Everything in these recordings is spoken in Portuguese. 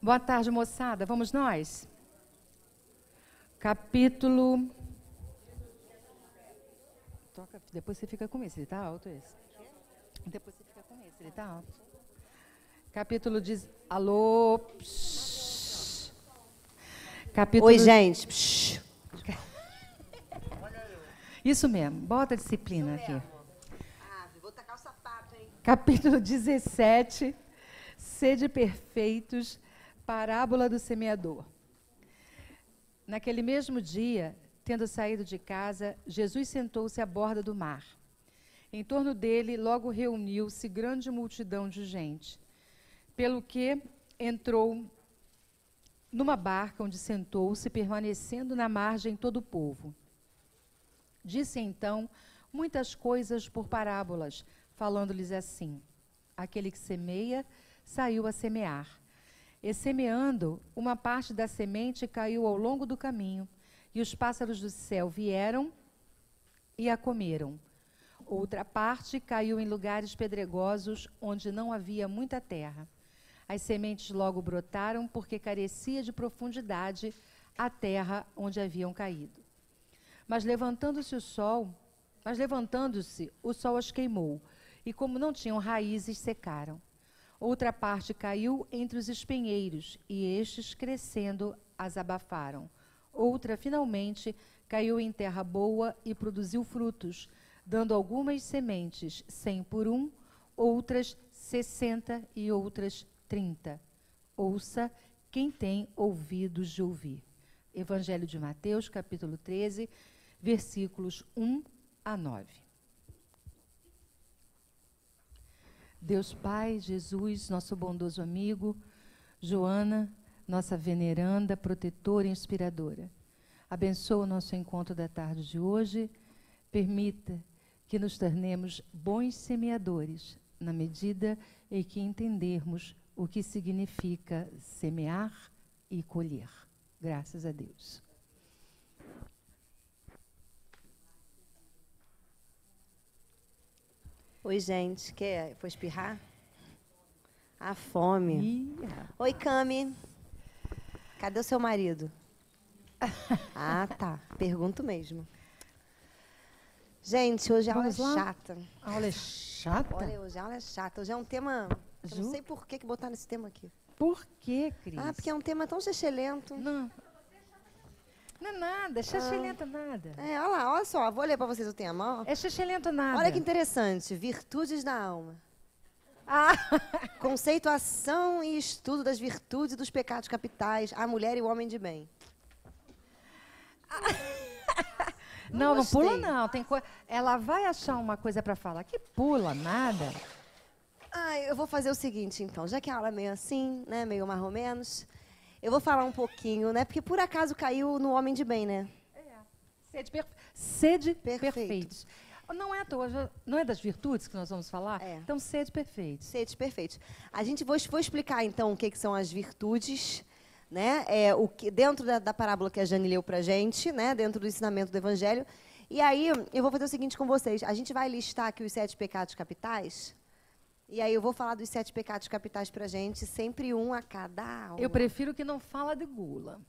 Boa tarde, moçada. Vamos nós? Capítulo... Toca, depois você fica com esse, ele tá alto esse. Depois você fica com esse, ele tá alto. Capítulo diz... Alô? Psh. Capítulo... Oi, gente. Psh. Isso mesmo, bota a disciplina aqui. Ah, vou tacar o sapato, hein? Capítulo 17, sede perfeitos, parábola do semeador. Naquele mesmo dia, tendo saído de casa, Jesus sentou-se à borda do mar. Em torno dele, logo reuniu-se grande multidão de gente, pelo que entrou numa barca onde sentou-se, permanecendo na margem todo o povo. Disse então muitas coisas por parábolas, falando-lhes assim: aquele que semeia, saiu a semear. E semeando, uma parte da semente caiu ao longo do caminho, e os pássaros do céu vieram e a comeram. Outra parte caiu em lugares pedregosos, onde não havia muita terra. As sementes logo brotaram, porque carecia de profundidade a terra onde haviam caído. Mas levantando-se, o sol as queimou, e como não tinham raízes, secaram. Outra parte caiu entre os espinheiros, e estes, crescendo, as abafaram. Outra, finalmente, caiu em terra boa e produziu frutos, dando algumas sementes 100 por 1, outras 60 e outras 30. Ouça quem tem ouvidos de ouvir. Evangelho de Mateus, capítulo 13, versículos 1 a 9. Deus Pai, Jesus, nosso bondoso amigo, Joana, nossa veneranda, protetora e inspiradora, abençoa o nosso encontro da tarde de hoje, permita que nos tornemos bons semeadores, na medida em que entendermos o que significa semear e colher. Graças a Deus. Oi, gente. Foi espirrar? A fome. Oi, Cami. Cadê o seu marido? Ah, tá. Pergunto mesmo. Gente, hoje a aula é chata. A aula é chata? Olha, hoje a aula é chata. Hoje é um tema... Eu não sei por que botaram esse tema aqui. Por quê, Cris? Ah, porque é um tema tão chechelento. Não é nada, chechelento nada. Olha lá, olha só, vou ler para vocês o tema. Ó. É chechelento nada. Olha que interessante, virtudes da alma. Conceituação e estudo das virtudes e dos pecados capitais, a mulher e o homem de bem. Não pula não. Ela vai achar uma coisa para falar. Que pula, nada. Eu vou fazer o seguinte, então. Já que a aula é meio assim, né, meio mais ou menos, eu vou falar um pouquinho, né, porque por acaso caiu no homem de bem, né? Sede perfeitos. Não é à toa, não é das virtudes que nós vamos falar? É. Então, sede perfeitos. Sede perfeitos. A gente vou explicar, então, o que são as virtudes, né? Dentro da parábola que a Jane leu para a gente, né? Dentro do ensinamento do Evangelho. E aí, eu vou fazer o seguinte com vocês. A gente vai listar aqui os 7 pecados capitais. E aí eu vou falar dos 7 pecados capitais para a gente, sempre um a cada aula. Eu prefiro que não fala de gula.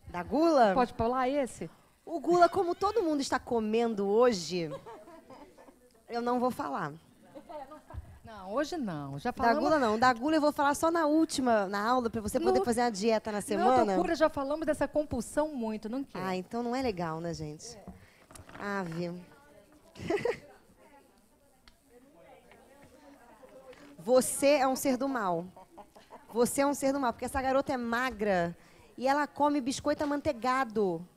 Da gula? Pode pular esse? O gula, como todo mundo está comendo hoje, eu não vou falar. Não, hoje não. Já Da falamos... gula não. Da gula eu vou falar só na aula, para você poder fazer a dieta na semana. Na cura já falamos dessa compulsão muito, não quero. Então não é legal, né, gente? Ave. Você é um ser do mal. Você é um ser do mal, porque essa garota é magra e ela come biscoito amanteigado.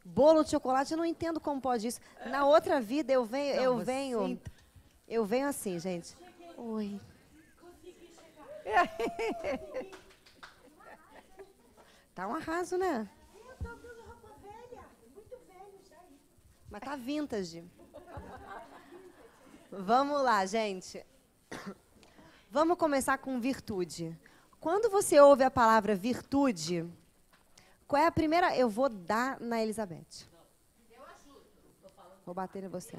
Bolo de chocolate, eu não entendo como pode isso. Na outra vida eu venho assim, gente. Oi. Tá um arraso, né? Mas tá vintage. Vamos lá, gente. Vamos começar com virtude. Quando você ouve a palavra virtude, qual é a primeira? Eu vou dar na Elizabeth. Vou bater em você.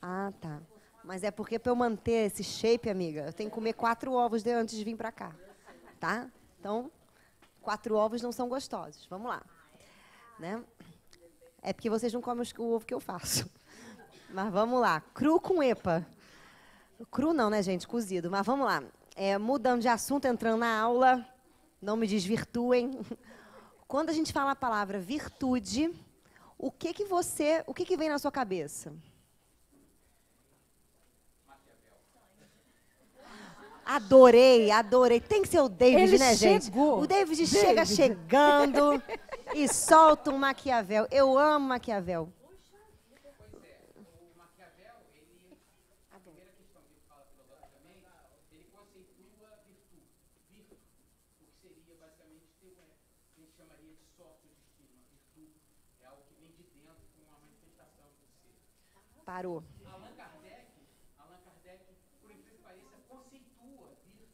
Ah, tá. Mas é porque para eu manter esse shape, amiga, eu tenho que comer 4 ovos antes de vir para cá, tá? Então, 4 ovos não são gostosos. Vamos lá. Né? É porque vocês não comem o ovo que eu faço. Mas vamos lá. Cru com epa. Cru não, né, gente? Cozido. Mas vamos lá. Mudando de assunto, entrando na aula. Não me desvirtuem. Quando a gente fala a palavra virtude, o que vem na sua cabeça? Adorei, adorei. Tem que ser o David, né, gente? O David chega chegando e solta um Maquiavel. Eu amo Maquiavel. Parou. Allan Kardec, por incrível que pareça, conceitua virtude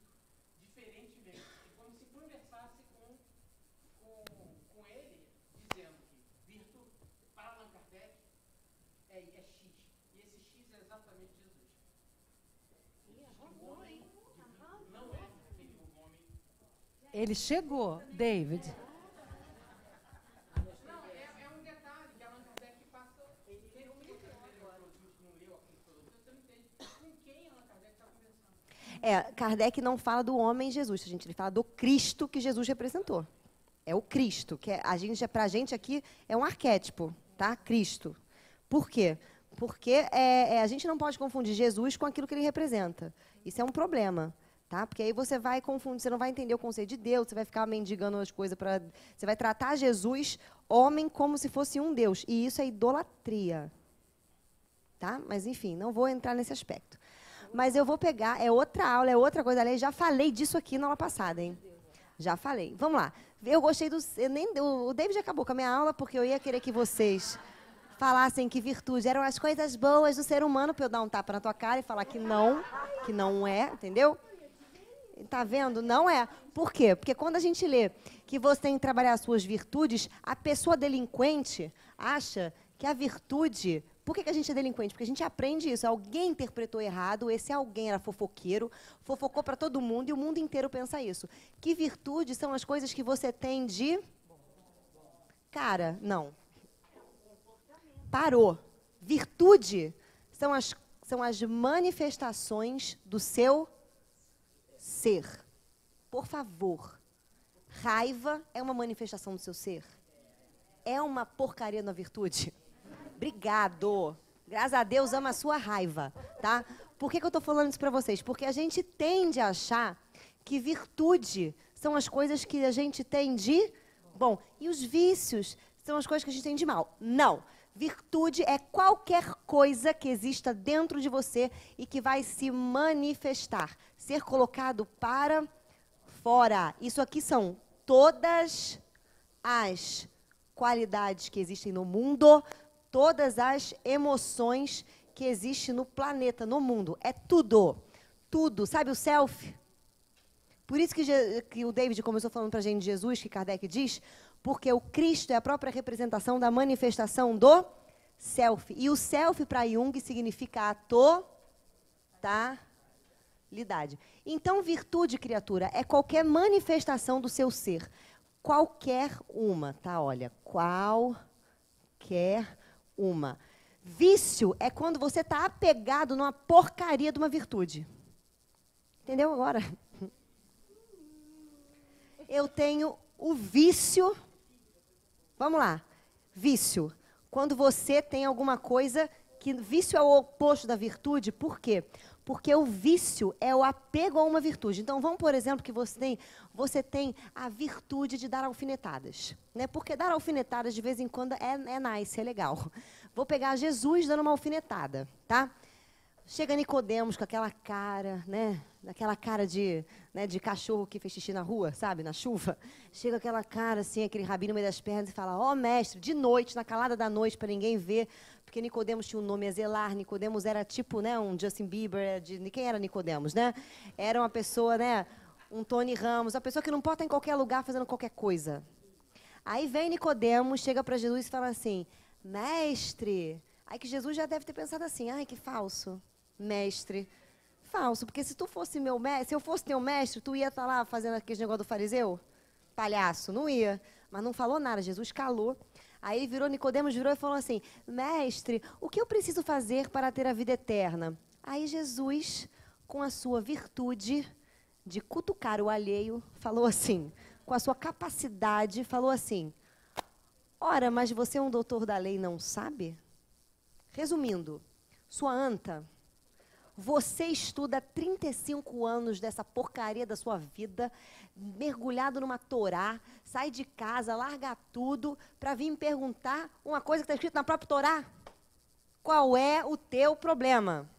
diferentemente. É como se conversasse com ele, dizendo que virtude, para Allan Kardec, é X. E esse X é exatamente Jesus. O homem não é aquele homem. Ele chegou, David. Kardec não fala do homem Jesus, gente, ele fala do Cristo que Jesus representou. É o Cristo, que pra gente aqui é um arquétipo, tá? Cristo. Por quê? Porque a gente não pode confundir Jesus com aquilo que ele representa. Isso é um problema, tá? Porque aí você vai confundir, você não vai entender o conceito de Deus, você vai ficar mendigando as coisas para, você vai tratar Jesus, homem, como se fosse um Deus, e isso é idolatria. Tá? Mas enfim, não vou entrar nesse aspecto. Mas eu vou pegar, é outra aula, é outra coisa. Aliás, já falei disso aqui na aula passada, hein? Já falei. Vamos lá. Eu gostei o David acabou com a minha aula, porque eu ia querer que vocês falassem que virtude eram as coisas boas do ser humano, para eu dar um tapa na tua cara e falar que não é, entendeu? Tá vendo? Não é. Por quê? Porque quando a gente lê que você tem que trabalhar as suas virtudes, a pessoa delinquente acha que a virtude... Por que a gente é delinquente? Porque a gente aprende isso. Alguém interpretou errado, esse alguém era fofoqueiro, fofocou para todo mundo e o mundo inteiro pensa isso. Que virtudes são as coisas que você tem de... Cara, não. Parou. Virtude são as manifestações do seu ser. Por favor. Raiva é uma manifestação do seu ser? É uma porcaria na virtude? Obrigado. Graças a Deus, ama a sua raiva, tá? Por que eu estou falando isso para vocês? Porque a gente tende a achar que virtude são as coisas que a gente tem de bom e os vícios são as coisas que a gente tem de mal. Não. Virtude é qualquer coisa que exista dentro de você e que vai se manifestar, ser colocado para fora. Isso aqui são todas as qualidades que existem no mundo, todas as emoções que existem no planeta, no mundo. É tudo. Tudo. Sabe o self? Por isso que o David começou falando para a gente de Jesus, que Kardec diz, porque o Cristo é a própria representação da manifestação do self. E o self, para Jung, significa a totalidade. Então, virtude, criatura, é qualquer manifestação do seu ser. Qualquer uma, tá? Olha, qualquer uma. Vício é quando você está apegado numa porcaria de uma virtude. Entendeu agora? Eu tenho o vício. Vamos lá. Vício. Quando você tem alguma coisa que... Vício é o oposto da virtude. Por quê? Porque o vício é o apego a uma virtude. Então, vamos, por exemplo, que você tem a virtude de dar alfinetadas. Né? Porque dar alfinetadas, de vez em quando, é nice, é legal. Vou pegar Jesus dando uma alfinetada, tá? Chega Nicodemos com aquela cara, né? Aquela cara de cachorro que fez xixi na rua, sabe? Na chuva. Chega aquela cara, assim, aquele rabinho no meio das pernas e fala, ó, mestre, de noite, na calada da noite, para ninguém ver, porque Nicodemos tinha um nome a zelar, Nicodemos era tipo, né, um Justin Bieber, quem era Nicodemos, né? Era uma pessoa, né, um Tony Ramos, uma pessoa que não pode estar em qualquer lugar fazendo qualquer coisa. Aí vem Nicodemos, chega para Jesus e fala assim, mestre, aí que Jesus já deve ter pensado assim, ai, que falso. mestre. Falso, porque se tu fosse meu mestre, se eu fosse teu mestre, tu ia estar lá fazendo aquele negócio do fariseu? Palhaço, não ia. Mas não falou nada, Jesus calou. Aí ele virou, Nicodemos virou e falou assim, mestre, o que eu preciso fazer para ter a vida eterna? Aí Jesus, com a sua virtude de cutucar o alheio, falou assim, com a sua capacidade, falou assim, ora, mas você é um doutor da lei e não sabe? Resumindo, sua anta, você estuda 35 anos dessa porcaria da sua vida, mergulhado numa Torá, sai de casa, larga tudo, para vir me perguntar uma coisa que está escrita na própria Torá? Qual é o teu problema?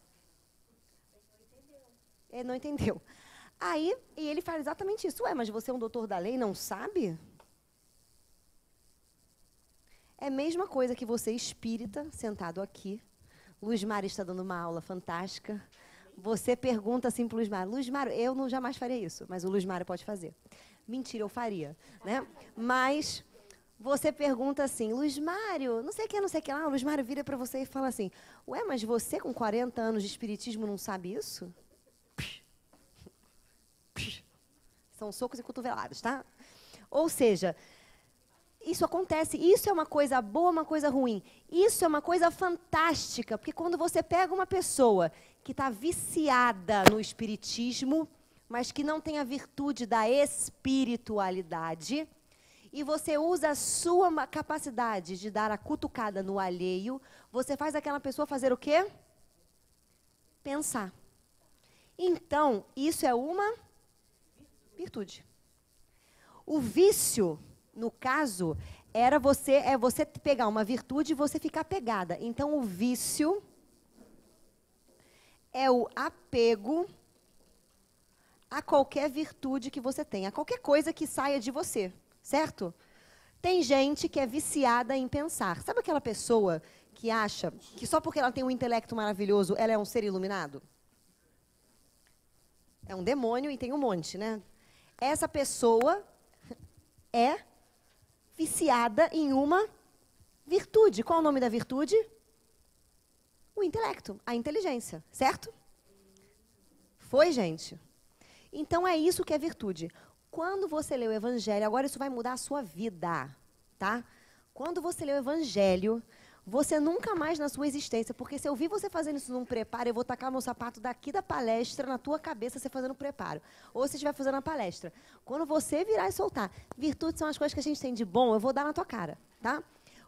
Ele não entendeu. Aí, e ele fala exatamente isso. Ué, mas você é um doutor da lei e não sabe? É a mesma coisa que você espírita, sentado aqui. Luiz Mário está dando uma aula fantástica. Você pergunta assim para o Luiz Mário. Luiz Mário, eu não jamais faria isso, mas o Luiz Mário pode fazer. Mentira, eu faria. Né? Mas você pergunta assim, Luiz Mário, não sei o que lá. O Luiz Mário vira para você e fala assim, ué, mas você com 40 anos de espiritismo não sabe isso? São socos e cotoveladas, tá? Ou seja, isso acontece, isso é uma coisa boa, uma coisa ruim. Isso é uma coisa fantástica, porque quando você pega uma pessoa que está viciada no espiritismo, mas que não tem a virtude da espiritualidade, e você usa a sua capacidade de dar a cutucada no alheio, você faz aquela pessoa fazer o quê? Pensar. Então, isso é uma virtude. O vício, no caso, é você pegar uma virtude e você ficar pegada. Então, o vício é o apego a qualquer virtude que você tem, a qualquer coisa que saia de você, certo? Tem gente que é viciada em pensar. Sabe aquela pessoa que acha que só porque ela tem um intelecto maravilhoso, ela é um ser iluminado? É um demônio e tem um monte, né? Essa pessoa é viciada em uma virtude. Qual é o nome da virtude? O intelecto, a inteligência, certo? Foi, gente? Então, é isso que é virtude. Quando você lê o Evangelho, agora isso vai mudar a sua vida, tá? Quando você lê o Evangelho, você nunca mais na sua existência, porque se eu vi você fazendo isso num preparo, eu vou tacar meu sapato daqui da palestra na tua cabeça, você fazendo preparo. Ou se estiver fazendo a palestra. Quando você virar e soltar, virtudes são as coisas que a gente tem de bom, eu vou dar na tua cara, tá?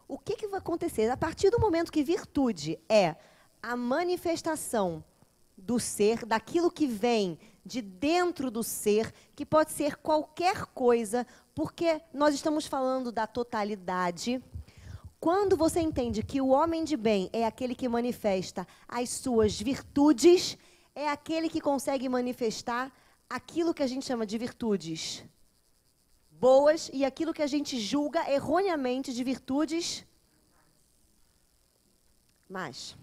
O que vai acontecer? A partir do momento que virtude é a manifestação do ser, daquilo que vem de dentro do ser, que pode ser qualquer coisa, porque nós estamos falando da totalidade. Quando você entende que o homem de bem é aquele que manifesta as suas virtudes, é aquele que consegue manifestar aquilo que a gente chama de virtudes boas e aquilo que a gente julga erroneamente de virtudes más.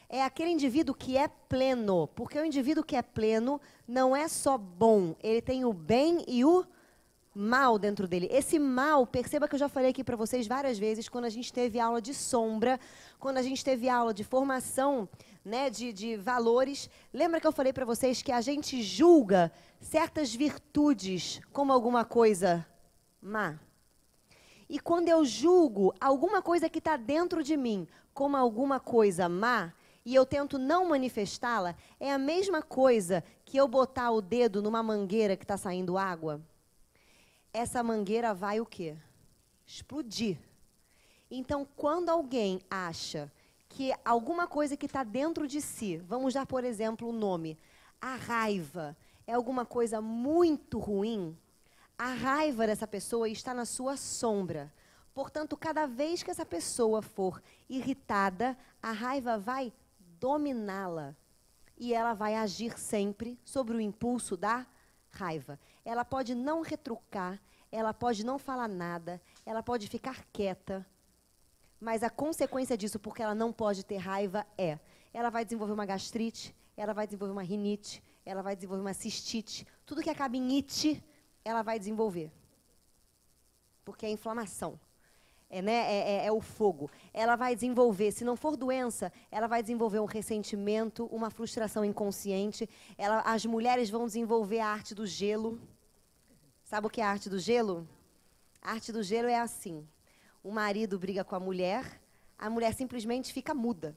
É aquele indivíduo que é pleno, porque o indivíduo que é pleno não é só bom, ele tem o bem e o mal dentro dele. Esse mal, perceba que eu já falei aqui para vocês várias vezes, quando a gente teve aula de sombra, quando a gente teve aula de formação, né, de valores, lembra que eu falei para vocês que a gente julga certas virtudes como alguma coisa má? E quando eu julgo alguma coisa que está dentro de mim como alguma coisa má, e eu tento não manifestá-la, é a mesma coisa que eu botar o dedo numa mangueira que está saindo água. Essa mangueira vai o quê? Explodir. Então, quando alguém acha que alguma coisa que está dentro de si, vamos dar, por exemplo, o nome, a raiva, é alguma coisa muito ruim, a raiva dessa pessoa está na sua sombra. Portanto, cada vez que essa pessoa for irritada, a raiva vai dominá-la. E ela vai agir sempre sobre o impulso da raiva. Ela pode não retrucar, ela pode não falar nada, ela pode ficar quieta, mas a consequência disso, porque ela não pode ter raiva, ela vai desenvolver uma gastrite, ela vai desenvolver uma rinite, ela vai desenvolver uma cistite, tudo que acaba em ite, ela vai desenvolver. Porque é inflamação. É o fogo. Ela vai desenvolver, se não for doença, ela vai desenvolver um ressentimento, uma frustração inconsciente. As mulheres vão desenvolver a arte do gelo. Sabe o que é a arte do gelo? A arte do gelo é assim. O marido briga com a mulher simplesmente fica muda.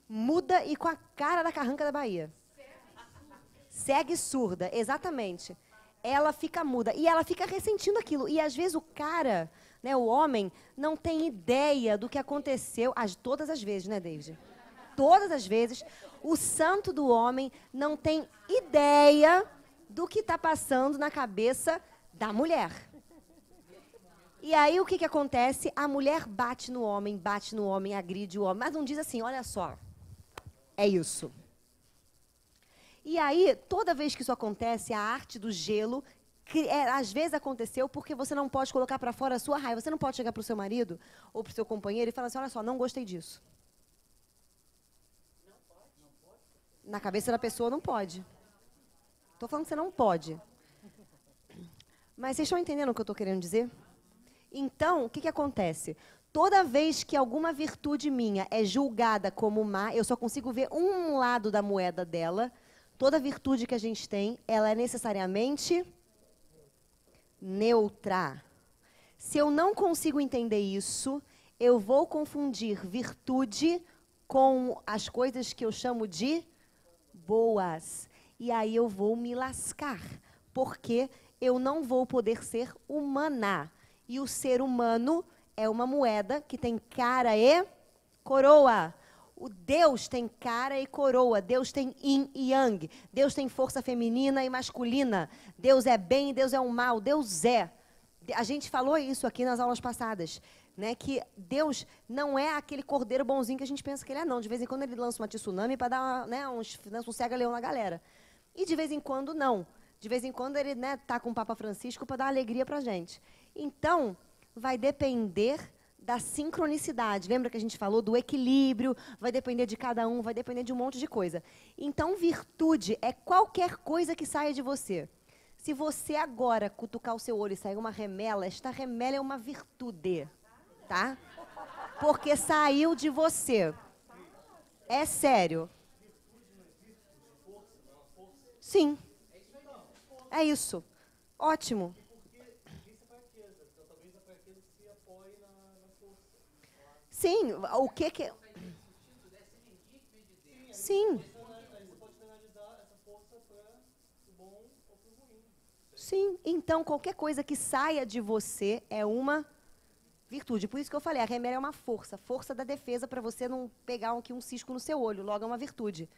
Muda e com a cara da carranca da Bahia. Cega e surda, exatamente. Ela fica muda e ela fica ressentindo aquilo. E às vezes o cara, né, o homem, não tem ideia do que aconteceu. Todas as vezes, né, David? Todas as vezes, o santo do homem não tem ideia do que está passando na cabeça da mulher. E aí o que acontece? A mulher bate no homem, agride o homem, mas não diz assim, olha só, é isso. E aí, toda vez que isso acontece, a arte do gelo, às vezes aconteceu porque você não pode colocar para fora a sua raiva. Você não pode chegar para o seu marido ou para o seu companheiro e falar assim, olha só, não gostei disso. Na cabeça da pessoa não pode. Estou falando que você não pode. Mas vocês estão entendendo o que eu estou querendo dizer? Então, o que acontece? Toda vez que alguma virtude minha é julgada como má, eu só consigo ver um lado da moeda dela. Toda virtude que a gente tem, ela é necessariamente neutra. Se eu não consigo entender isso, eu vou confundir virtude com as coisas que eu chamo de boas. E aí eu vou me lascar, porque eu não vou poder ser humana. E o ser humano é uma moeda que tem cara e coroa. O Deus tem cara e coroa. Deus tem yin e yang. Deus tem força feminina e masculina. Deus é bem e Deus é o mal. Deus é. A gente falou isso aqui nas aulas passadas, né? Que Deus não é aquele cordeiro bonzinho que a gente pensa que ele é, não. De vez em quando ele lança uma tsunami para dar um cega-leão na galera. E de vez em quando, não. De vez em quando ele, né, tá com o Papa Francisco para dar alegria para a gente. Então, vai depender da sincronicidade. Lembra que a gente falou do equilíbrio? Vai depender de cada um, vai depender de um monte de coisa. Então, virtude é qualquer coisa que saia de você. Se você agora cutucar o seu olho e sair uma remela, esta remela é uma virtude, tá? Porque saiu de você. É sério. Sim. É isso. Ótimo. Sim, o que que... Sim. Sim, então qualquer coisa que saia de você é uma virtude. Por isso que eu falei, a remela é uma força. Força da defesa para você não pegar aqui um cisco no seu olho. Logo é uma virtude.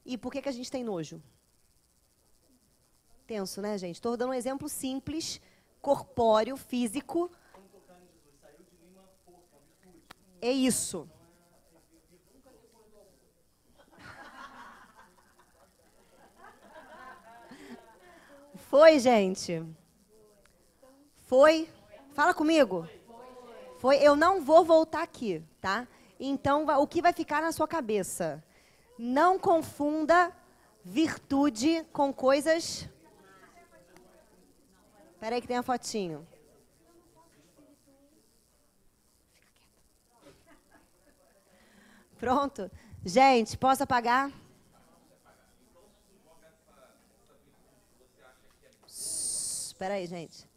E por que a gente tem nojo? Tenso, né, gente? Estou dando um exemplo simples, corpóreo, físico. É isso. Foi, gente? Foi? Fala comigo. Foi. Eu não vou voltar aqui, tá? Então, o que vai ficar na sua cabeça? Não confunda virtude com coisas... Espera aí que tem a fotinho. Pronto? Gente, posso apagar? Espera aí, gente.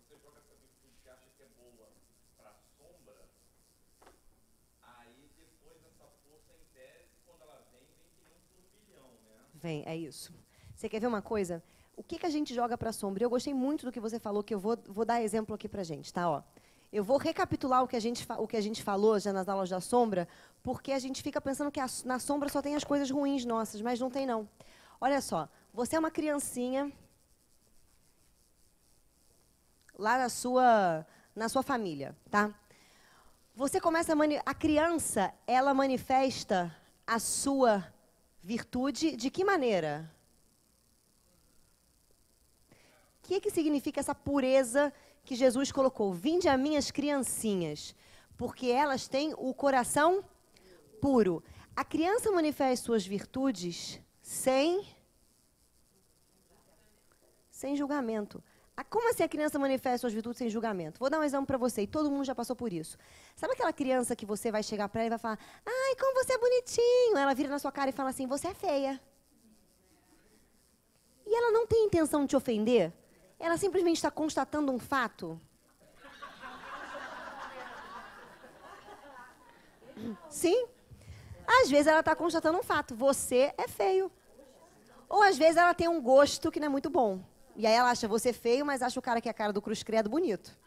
Vem, é isso. Você quer ver uma coisa? O que a gente joga para a sombra? Eu gostei muito do que você falou, que eu vou dar exemplo aqui para a gente, tá? Ó, eu vou recapitular o que a gente falou já nas aulas da sombra, porque a gente fica pensando que na sombra só tem as coisas ruins nossas, mas não tem, não. Olha só, você é uma criancinha lá na sua família, tá? Você começa a criança, ela manifesta a sua virtude de que maneira? O que significa essa pureza que Jesus colocou? Vinde a minhas criancinhas, porque elas têm o coração puro. A criança manifesta suas virtudes sem julgamento. Como assim a criança manifesta suas virtudes sem julgamento? Vou dar um exemplo para você, e todo mundo já passou por isso. Sabe aquela criança que você vai chegar para ela e vai falar, ai, como você é bonitinho. Ela vira na sua cara e fala assim, você é feia. E ela não tem intenção de te ofender. Ela simplesmente está constatando um fato. Sim. Às vezes ela está constatando um fato, você é feio. Ou às vezes ela tem um gosto que não é muito bom. E aí ela acha você feio, mas acha o cara que é a cara do Cruz Credo bonito.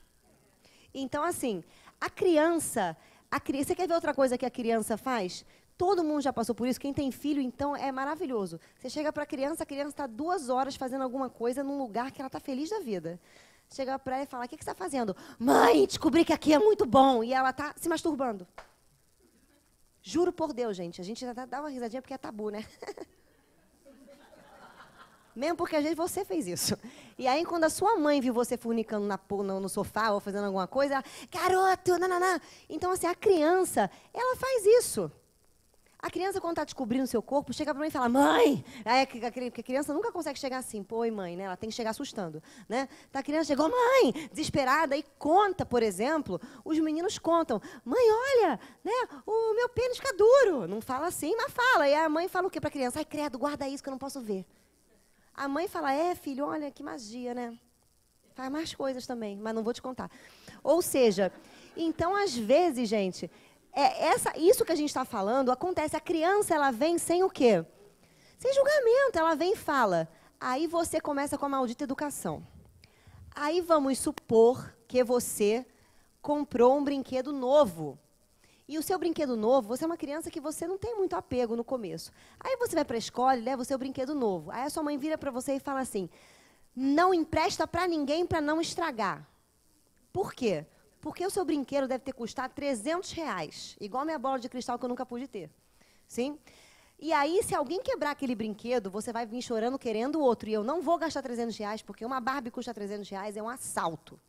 Então, assim, a criança... Você quer ver outra coisa que a criança faz? Todo mundo já passou por isso. Quem tem filho, então, é maravilhoso. Você chega para a criança está 2 horas fazendo alguma coisa num lugar que ela está feliz da vida. Chega para ela e fala, o que você está fazendo? Mãe, descobri que aqui é muito bom. E ela está se masturbando. Juro por Deus, gente. A gente já dá uma risadinha porque é tabu, né? Mesmo porque às vezes você fez isso. E aí, quando a sua mãe viu você fornicando no sofá ou fazendo alguma coisa, ela, garoto, nananã. Então, assim, a criança, ela faz isso. A criança, quando está descobrindo o seu corpo, chega para mim e fala, mãe! Aí a criança nunca consegue chegar assim, pô, mãe, né? Ela tem que chegar assustando, né? Então, a criança chegou, mãe, desesperada, e conta, por exemplo, os meninos contam, mãe, olha, né? O meu pênis fica duro. Não fala assim, mas fala. E a mãe fala o quê para a criança? Ai, credo, guarda isso que eu não posso ver. A mãe fala, filho, olha que magia, né? Faz mais coisas também, mas não vou te contar. Ou seja, então, às vezes, gente, isso que a gente está falando acontece. A criança, ela vem sem o quê? Sem julgamento, ela vem e fala. Aí você começa com a maldita educação. Aí vamos supor que você comprou um brinquedo novo. E o seu brinquedo novo, você é uma criança que você não tem muito apego no começo. Aí você vai para a escola e leva o seu brinquedo novo. Aí a sua mãe vira para você e fala assim, não empresta para ninguém para não estragar. Por quê? Porque o seu brinquedo deve ter custado R$300, igual a minha bola de cristal que eu nunca pude ter. Sim? E aí, se alguém quebrar aquele brinquedo, você vai vir chorando querendo outro. E eu não vou gastar R$300, porque uma Barbie custa R$300, é um assalto.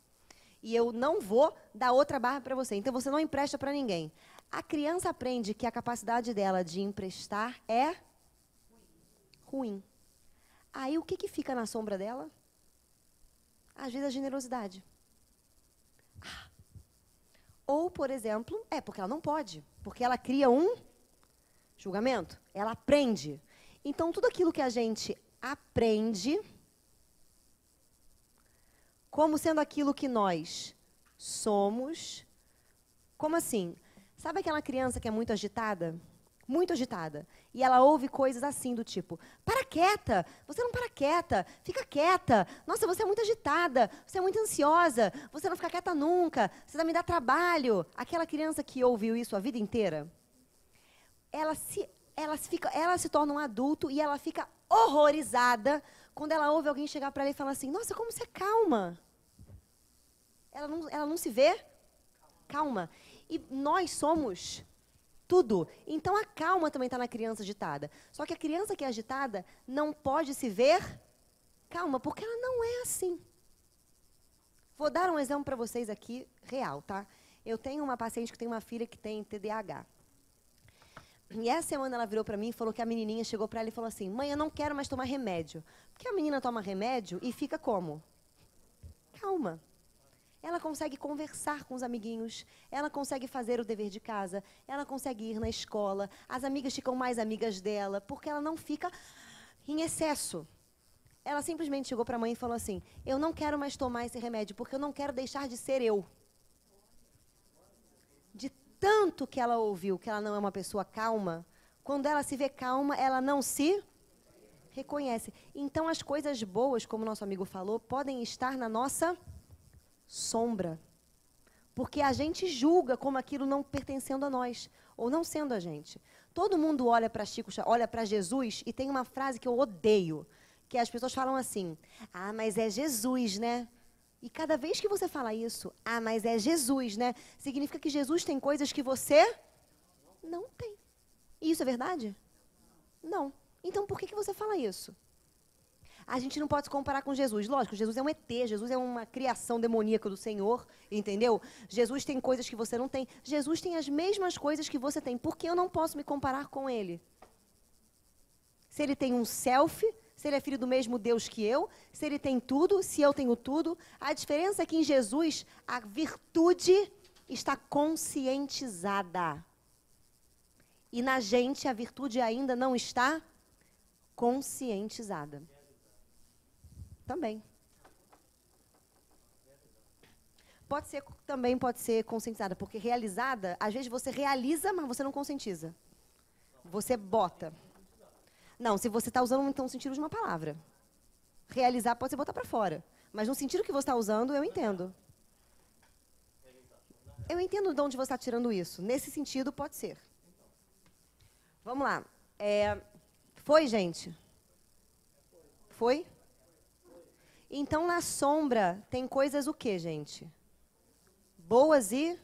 E eu não vou dar outra Barbie para você. Então, você não empresta para ninguém. A criança aprende que a capacidade dela de emprestar é ruim. Aí, o que fica na sombra dela? Às vezes, a generosidade. Ou, por exemplo, porque ela não pode. Porque ela cria um julgamento. Ela aprende. Então, tudo aquilo que a gente aprende, como sendo aquilo que nós somos. Como assim? Sabe aquela criança que é muito agitada? Muito agitada. E ela ouve coisas assim do tipo, para quieta, você não para quieta, fica quieta. Nossa, você é muito agitada, você é muito ansiosa, você não fica quieta nunca, você vai me dar trabalho. Aquela criança que ouviu isso a vida inteira, ela se torna um adulto e ela fica horrorizada quando ela ouve alguém chegar para ela e falar assim, nossa, como você é calma. Ela não se vê calma. E nós somos tudo. Então, a calma também está na criança agitada. Só que a criança que é agitada não pode se ver calma, porque ela não é assim. Vou dar um exemplo para vocês aqui, real, tá? Eu tenho uma paciente que tem uma filha que tem TDAH. E essa semana ela virou para mim e falou que a menininha chegou para ela e falou assim, mãe, eu não quero mais tomar remédio. Porque a menina toma remédio e fica como? Calma. Ela consegue conversar com os amiguinhos, ela consegue fazer o dever de casa, ela consegue ir na escola, as amigas ficam mais amigas dela, porque ela não fica em excesso. Ela simplesmente chegou para a mãe e falou assim, eu não quero mais tomar esse remédio, porque eu não quero deixar de ser eu. De tanto que ela ouviu que ela não é uma pessoa calma, quando ela se vê calma, ela não se reconhece. Então, as coisas boas, como nosso amigo falou, podem estar na nossa sombra. Porque a gente julga como aquilo não pertencendo a nós, ou não sendo a gente. Todo mundo olha para Chico, olha para Jesus, e tem uma frase que eu odeio, que as pessoas falam assim, mas é Jesus, né? E cada vez que você fala isso, mas é Jesus, né? Significa que Jesus tem coisas que você não tem. E isso é verdade? Não. Então, por que você fala isso? A gente não pode se comparar com Jesus. Lógico, Jesus é um ET, Jesus é uma criação demoníaca do Senhor, entendeu? Jesus tem coisas que você não tem. Jesus tem as mesmas coisas que você tem. Por que eu não posso me comparar com ele? Se ele tem um selfie, se ele é filho do mesmo Deus que eu, se ele tem tudo, se eu tenho tudo. A diferença é que em Jesus a virtude está conscientizada. E na gente a virtude ainda não está conscientizada. Também. Também pode ser conscientizada, porque realizada, às vezes você realiza, mas você não conscientiza. Você bota. Não, se você está usando então o sentido de uma palavra. Realizar pode ser botar para fora. Mas no sentido que você está usando, eu entendo. Eu entendo de onde você está tirando isso. Nesse sentido, pode ser. Vamos lá. Foi, gente? Foi? Então, na sombra, tem coisas o quê, gente? Boas e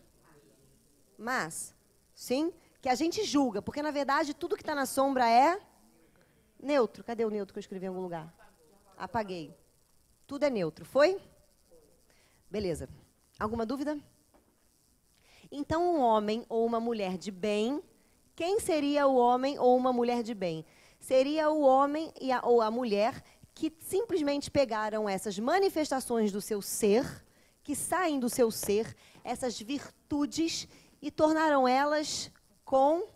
más. Sim? Que a gente julga. Porque, na verdade, tudo que está na sombra é neutro. Cadê o neutro que eu escrevi em algum lugar? Apaguei. Tudo é neutro. Foi? Beleza. Alguma dúvida? Então, um homem ou uma mulher de bem, quem seria o homem ou uma mulher de bem? Seria o homem ou a mulher que simplesmente pegaram essas manifestações do seu ser, que saem do seu ser, essas virtudes, e tornaram elas conscientes.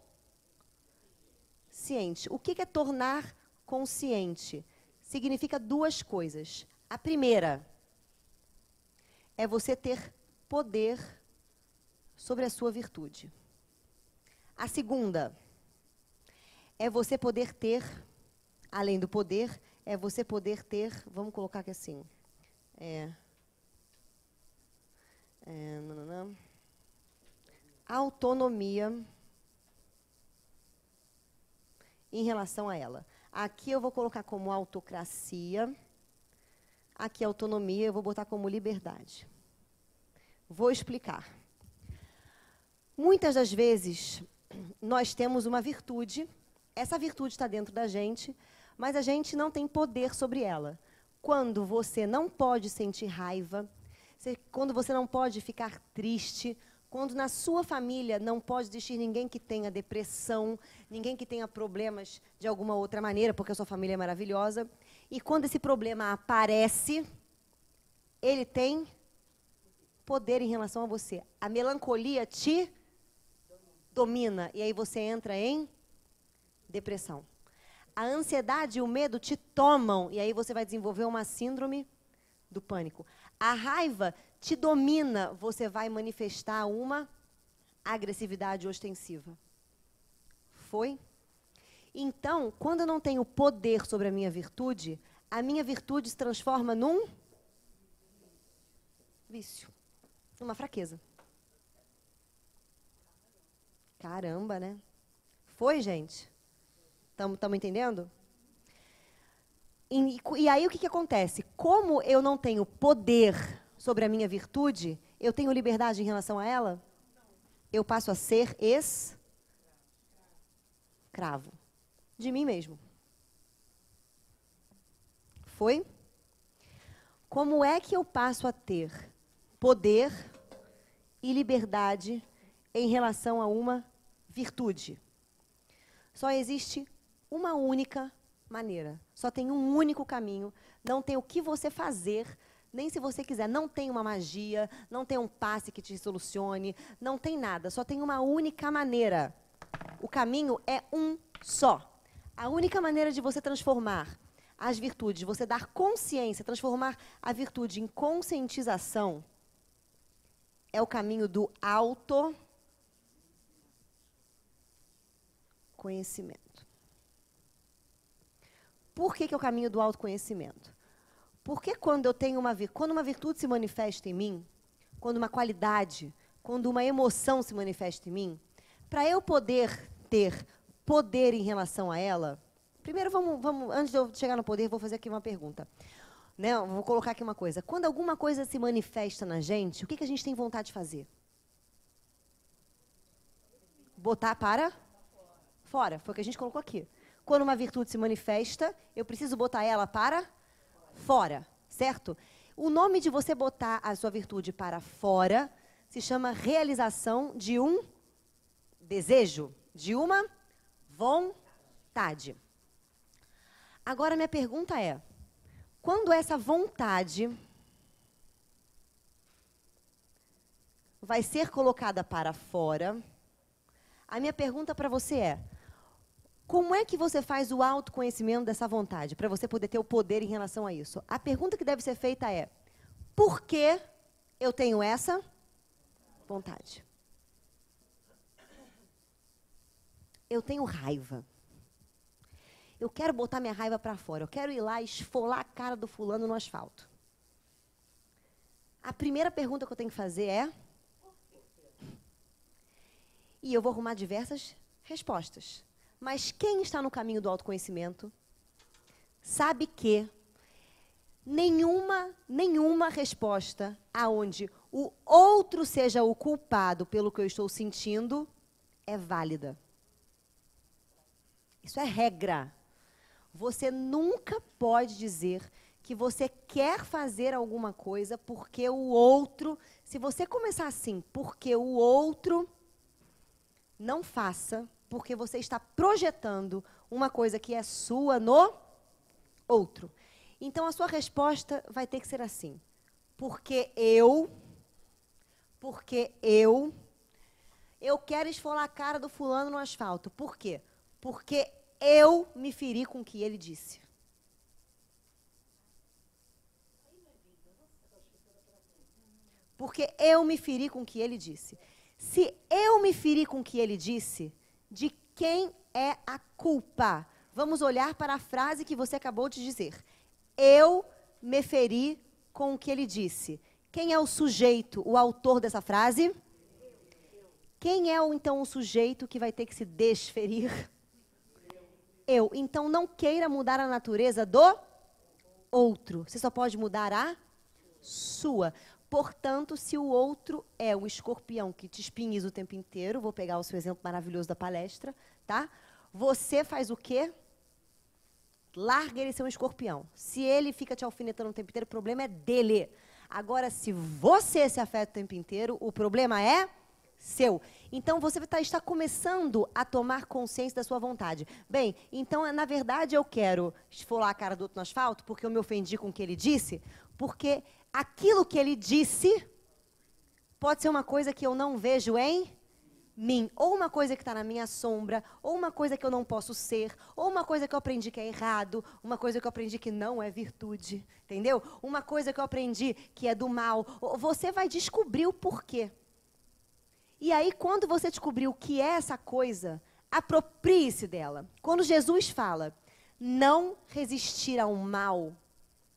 O que é tornar consciente? Significa duas coisas. A primeira é você ter poder sobre a sua virtude. A segunda é você poder ter, além do poder, é você poder ter, vamos colocar aqui assim, autonomia em relação a ela. Aqui eu vou colocar como autocracia, aqui autonomia eu vou botar como liberdade. Vou explicar. Muitas das vezes, nós temos uma virtude, essa virtude está dentro da gente, mas a gente não tem poder sobre ela. Quando você não pode sentir raiva, quando você não pode ficar triste, quando na sua família não pode existir ninguém que tenha depressão, ninguém que tenha problemas de alguma outra maneira, porque a sua família é maravilhosa, e quando esse problema aparece, ele tem poder em relação a você. A melancolia te domina, e aí você entra em depressão. A ansiedade e o medo te tomam, e aí você vai desenvolver uma síndrome do pânico. A raiva te domina, você vai manifestar uma agressividade ostensiva. Foi? Então, quando eu não tenho poder sobre a minha virtude se transforma num vício, numa fraqueza. Caramba, né? Foi, gente? Estamos entendendo? E aí o que acontece? Como eu não tenho poder sobre a minha virtude, eu tenho liberdade em relação a ela? Eu passo a ser escravo de mim mesmo. Foi? Como é que eu passo a ter poder e liberdade em relação a uma virtude? Só existe uma única maneira. Só tem um único caminho. Não tem o que você fazer, nem se você quiser. Não tem uma magia, não tem um passe que te solucione, não tem nada. Só tem uma única maneira. O caminho é um só. A única maneira de você transformar as virtudes, você dar consciência, transformar a virtude em conscientização, é o caminho do autoconhecimento. Por que é o caminho do autoconhecimento? Porque quando uma virtude se manifesta em mim, quando uma qualidade, quando uma emoção se manifesta em mim, para eu poder ter poder em relação a ela, primeiro vamos, antes de eu chegar no poder, vou fazer aqui uma pergunta. Né? Vou colocar aqui uma coisa. Quando alguma coisa se manifesta na gente, o que a gente tem vontade de fazer? Botar para fora. Foi o que a gente colocou aqui. Quando uma virtude se manifesta, eu preciso botar ela para fora, certo? O nome de você botar a sua virtude para fora se chama realização de um desejo, de uma vontade. Agora, minha pergunta é, quando essa vontade vai ser colocada para fora, a minha pergunta para você é, como é que você faz o autoconhecimento dessa vontade, para você poder ter o poder em relação a isso? A pergunta que deve ser feita é, por que eu tenho essa vontade? Eu tenho raiva. Eu quero botar minha raiva para fora. Eu quero ir lá e esfolar a cara do fulano no asfalto. A primeira pergunta que eu tenho que fazer é... E eu vou arrumar diversas respostas. Mas quem está no caminho do autoconhecimento sabe que nenhuma resposta aonde o outro seja o culpado pelo que eu estou sentindo é válida. Isso é regra. Você nunca pode dizer que você quer fazer alguma coisa porque o outro... Se você começar assim, porque o outro, não faça, porque você está projetando uma coisa que é sua no outro. Então, a sua resposta vai ter que ser assim. Porque eu quero esfolar a cara do fulano no asfalto. Por quê? Porque eu me feri com o que ele disse. Porque eu me feri com o que ele disse. Se eu me feri com o que ele disse, de quem é a culpa? Vamos olhar para a frase que você acabou de dizer. Eu me feri com o que ele disse. Quem é o sujeito, o autor dessa frase? Quem é, então, o sujeito que vai ter que se desferir? Eu. Então, não queira mudar a natureza do outro. Você só pode mudar a sua. Portanto, se o outro é o escorpião que te espinhiza o tempo inteiro, vou pegar o seu exemplo maravilhoso da palestra, tá? Você faz o quê? Larga ele ser um escorpião. Se ele fica te alfinetando o tempo inteiro, o problema é dele. Agora, se você se afeta o tempo inteiro, o problema é seu. Então, você está começando a tomar consciência da sua vontade. Bem, então, na verdade, eu quero esfolar a cara do outro no asfalto porque eu me ofendi com o que ele disse, porque aquilo que ele disse pode ser uma coisa que eu não vejo em mim, ou uma coisa que está na minha sombra, ou uma coisa que eu não posso ser, ou uma coisa que eu aprendi que é errado, uma coisa que eu aprendi que não é virtude, entendeu? Uma coisa que eu aprendi que é do mal. Você vai descobrir o porquê. E aí, quando você descobrir o que é essa coisa, aproprie-se dela. Quando Jesus fala, não resistir ao mal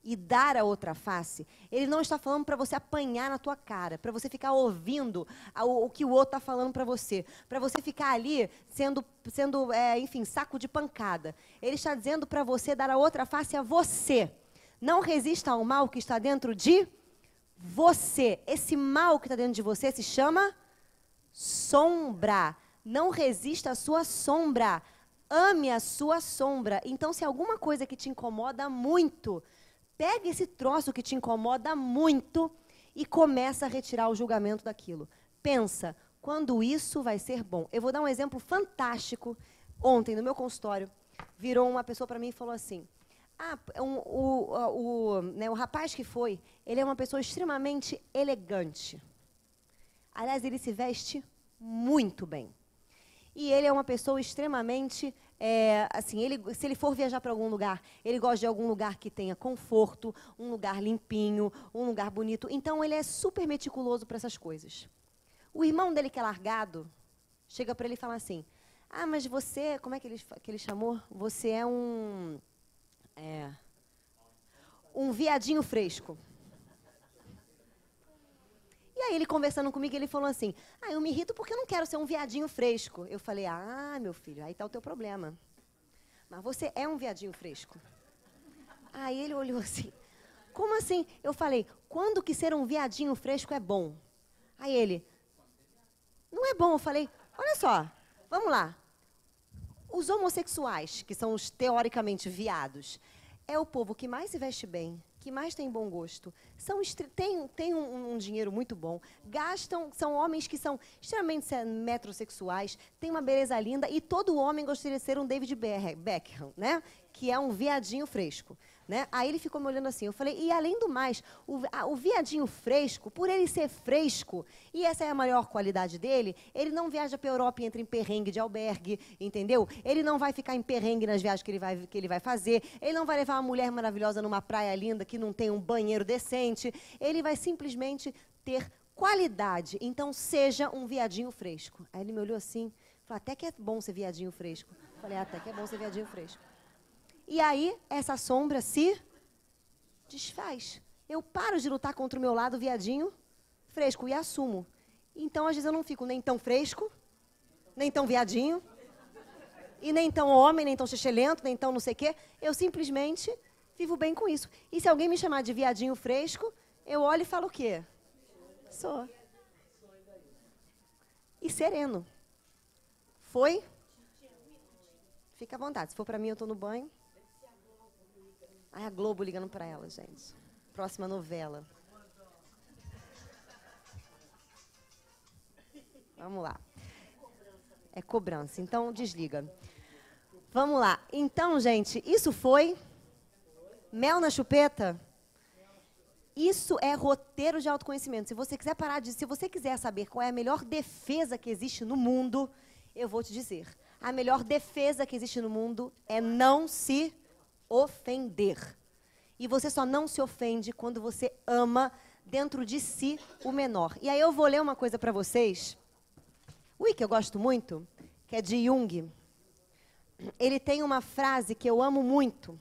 e dar a outra face, ele não está falando para você apanhar na tua cara, para você ficar ouvindo o que o outro está falando para você ficar ali sendo enfim, saco de pancada. Ele está dizendo para você dar a outra face a você. Não resista ao mal que está dentro de você. Esse mal que está dentro de você se chama sombra. Não resista à sua sombra. Ame a sua sombra. Então, se alguma coisa que te incomoda muito, pega esse troço que te incomoda muito e começa a retirar o julgamento daquilo. Pensa, quando isso vai ser bom? Eu vou dar um exemplo fantástico. Ontem, no meu consultório, virou uma pessoa para mim e falou assim, o rapaz que foi, ele é uma pessoa extremamente elegante. Aliás, ele se veste muito bem. E ele é uma pessoa extremamente, assim, se ele for viajar para algum lugar, ele gosta de algum lugar que tenha conforto, um lugar limpinho, um lugar bonito. Então, ele é super meticuloso para essas coisas. O irmão dele, que é largado, chega para ele e fala assim, mas você, como é que ele chamou? Você é um viadinho fresco. E aí, ele conversando comigo, ele falou assim, eu me irrito porque eu não quero ser um viadinho fresco. Eu falei, meu filho, aí está o teu problema. Mas você é um viadinho fresco. Aí ele olhou assim, como assim? Eu falei, quando que ser um viadinho fresco é bom? Aí ele, não é bom. Eu falei, olha só, vamos lá. Os homossexuais, que são os teoricamente viados, é o povo que mais se veste bem, que mais têm bom gosto, têm um dinheiro muito bom, são homens que são extremamente metrosexuais, têm uma beleza linda, e todo homem gostaria de ser um David Beckham, né? Que é um viadinho fresco. Né? Aí ele ficou me olhando assim, eu falei, e além do mais, o viadinho fresco, por ele ser fresco, e essa é a maior qualidade dele, ele não viaja para a Europa e entra em perrengue de albergue, entendeu? Ele não vai ficar em perrengue nas viagens que ele vai fazer, ele não vai levar uma mulher maravilhosa numa praia linda que não tem um banheiro decente, ele vai simplesmente ter qualidade, então seja um viadinho fresco. Aí ele me olhou assim, falou, até que é bom ser viadinho fresco. Eu falei, até que é bom ser viadinho fresco. E aí, essa sombra se desfaz. Eu paro de lutar contra o meu lado viadinho fresco e assumo. Então, às vezes, eu não fico nem tão fresco, nem tão viadinho, e nem tão homem, nem tão xixelento, nem tão não sei o quê. Eu simplesmente vivo bem com isso. E se alguém me chamar de viadinho fresco, eu olho e falo o quê? Sou. E sereno. Foi? Fica à vontade. Se for para mim, eu estou no banho. Ai, a Globo ligando para ela, gente. Próxima novela. Vamos lá. É cobrança. Então, desliga. Vamos lá. Então, gente, isso foi mel na chupeta? Isso é roteiro de autoconhecimento. Se você quiser se você quiser saber qual é a melhor defesa que existe no mundo, eu vou te dizer. A melhor defesa que existe no mundo é não se ofender. E você só não se ofende quando você ama dentro de si o menor. E aí eu vou ler uma coisa para vocês, que eu gosto muito, que é de Jung. Ele tem uma frase que eu amo muito,